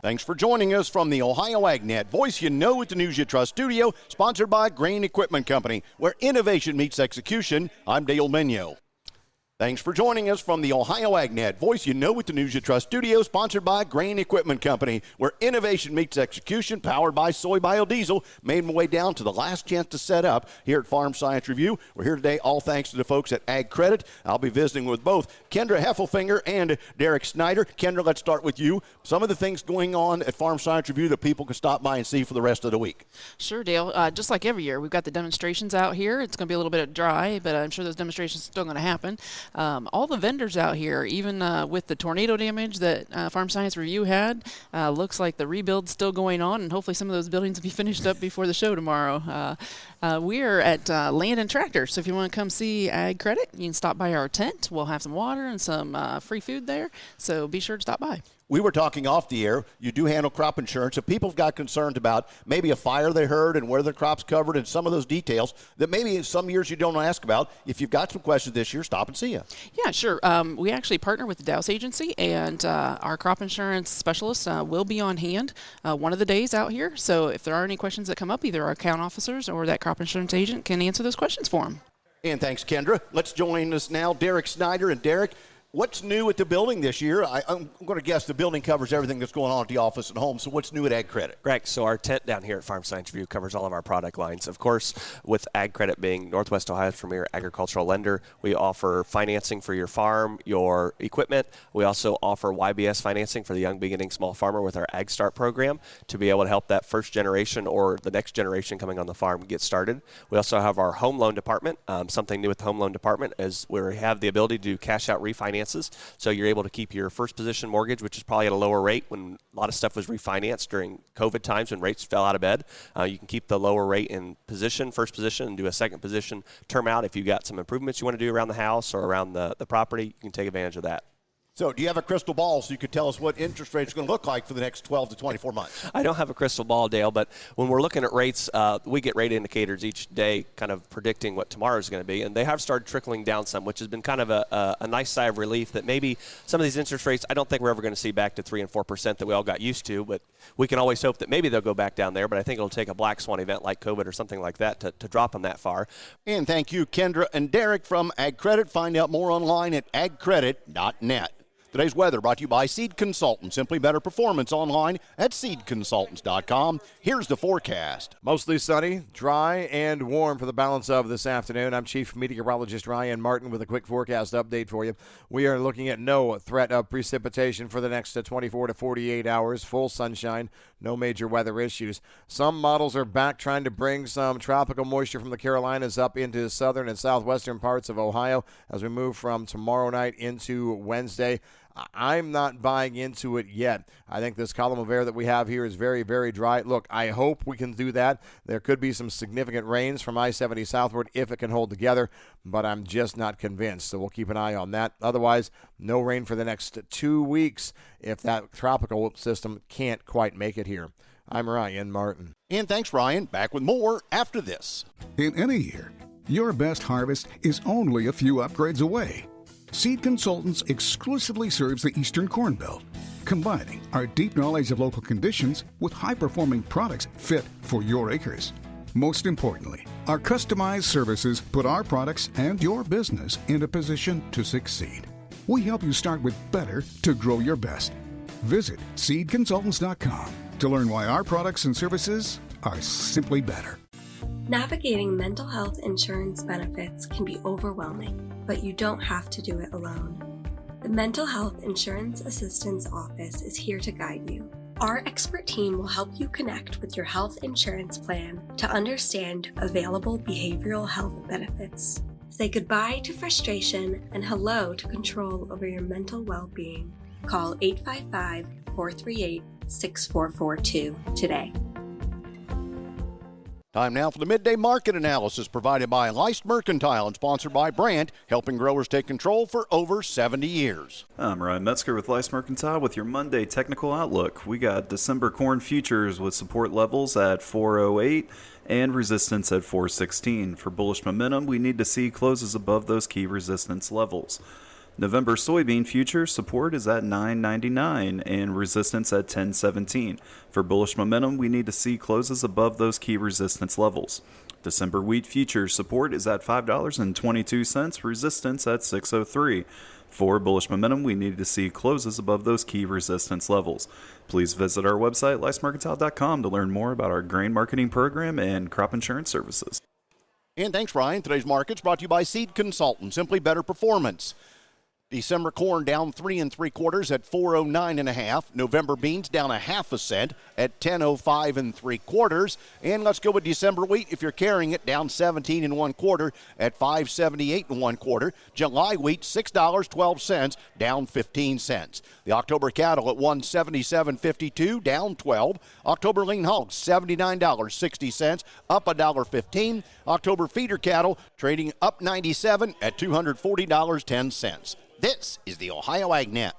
Thanks for joining us from the Ohio AgNet Voice You Know at the News You Trust studio, sponsored by Grain Equipment Company, where innovation meets execution. I'm Dale Minyo. Thanks for joining us from the Ohio AgNet Voice You Know at the News You Trust studio, sponsored by Grain Equipment Company, where innovation meets execution, powered by soy biodiesel. Made my way down to the last chance to set up here at Farm Science Review. We're here today, all thanks to the folks at Ag Credit. I'll be visiting with both Kendra Heffelfinger and Derek Snyder. Kendra, let's start with you. Some of the things going on at Farm Science Review that people can stop by and see for the rest of the week. Sure, Dale. Just like every year, we've got the demonstrations out here. It's going to be a little bit dry, but I'm sure those demonstrations are still going to happen. All the vendors out here, even with the tornado damage that Farm Science Review had, looks like the rebuild's still going on, and hopefully some of those buildings will be finished up before the show tomorrow. We are at Land and Tractor, so if you want to come see Ag Credit, you can stop by our tent. We'll have some water and some free food there, so be sure to stop by. We were talking off the air. You do handle crop insurance. If people have got concerns about maybe a fire they heard and where their crop's covered and some of those details that maybe some years you don't ask about, if you've got some questions this year, stop and see you. Yeah, sure. We actually partner with the Dowse Agency, and our crop insurance specialists will be on hand one of the days out here. So if there are any questions that come up, either our account officers or that crop insurance agent can answer those questions for them. And thanks, Kendra. Let's join us now, Derek Snyder. And Derek, what's new at the building this year? I'm going to guess the building covers everything that's going on at the office and home. So what's new at Ag Credit? Correct. So our tent down here at Farm Science Review covers all of our product lines. Of course, with Ag Credit being Northwest Ohio's premier agricultural lender, we offer financing for your farm, your equipment. We also offer YBS financing for the young beginning small farmer with our Ag Start program to be able to help that first generation or the next generation coming on the farm get started. We also have our home loan department. Something new with the home loan department is where we have the ability to do cash out refinances. So you're able to keep your first position mortgage, which is probably at a lower rate when a lot of stuff was refinanced during COVID times when rates fell out of bed. You can keep the lower rate in position, first position, and do a second position term out. If you've got some improvements you want to do around the house or around the property, you can take advantage of that. So do you have a crystal ball so you could tell us what interest rates are going to look like for the next 12 to 24 months? I don't have a crystal ball, Dale, but when we're looking at rates, we get rate indicators each day kind of predicting what tomorrow is going to be, and they have started trickling down some, which has been kind of a nice sigh of relief that maybe some of these interest rates, I don't think we're ever going to see back to 3 and 4% that we all got used to, but we can always hope that maybe they'll go back down there, but I think it'll take a black swan event like COVID or something like that to drop them that far. And thank you, Kendra and Derek from Ag Credit. Find out more online at agcredit.net. Today's weather brought to you by Seed Consultants. Simply better performance online at seedconsultants.com. Here's the forecast. Mostly sunny, dry, and warm for the balance of this afternoon. I'm Chief Meteorologist Ryan Martin with a quick forecast update for you. We are looking at no threat of precipitation for the next 24 to 48 hours. Full sunshine, no major weather issues. Some models are back trying to bring some tropical moisture from the Carolinas up into southern and southwestern parts of Ohio as we move from tomorrow night into Wednesday. I'm not buying into it yet. I think this column of air that we have here is very, very dry. Look, I hope we can do that. There could be some significant rains from I-70 southward if it can hold together, but I'm just not convinced, so we'll keep an eye on that. Otherwise, no rain for the next 2 weeks if that tropical system can't quite make it here. I'm Ryan Martin. And thanks, Ryan. Back with more after this. In any year, your best harvest is only a few upgrades away. Seed Consultants exclusively serves the Eastern Corn Belt, combining our deep knowledge of local conditions with high-performing products fit for your acres. Most importantly, our customized services put our products and your business in a position to succeed. We help you start with better to grow your best. Visit seedconsultants.com to learn why our products and services are simply better. Navigating mental health insurance benefits can be overwhelming, but you don't have to do it alone. The Mental Health Insurance Assistance Office is here to guide you. Our expert team will help you connect with your health insurance plan to understand available behavioral health benefits. Say goodbye to frustration and hello to control over your mental well-being. Call 855-438-6442 today. Time now for the Midday Market Analysis provided by Leist Mercantile and sponsored by Brandt, helping growers take control for over 70 years. I'm Ryan Metzger with Leist Mercantile with your Monday Technical Outlook. We got December corn futures with support levels at 408 and resistance at 416. For bullish momentum, we need to see closes above those key resistance levels. November soybean futures support is at $9.99 and resistance at $10.17. For bullish momentum, we need to see closes above those key resistance levels. December wheat futures support is at $5.22, resistance at $6.03. For bullish momentum, we need to see closes above those key resistance levels. Please visit our website, licemercantile.com, to learn more about our grain marketing program and crop insurance services. And thanks, Ryan. Today's market's brought to you by Seed Consultants, simply better performance. December corn down 3 3/4 at 409.5. November beans down 1/2 cent at 10.05 3/4. And let's go with December wheat. If you're carrying it, down 17 1/4 at 578 1/4. July wheat $6.12, down 15 cents. The October cattle at 177.52, down 12. October lean hogs $79.60, up $1.15. October feeder cattle trading up 97 at $240.10. This is the Ohio AgNet.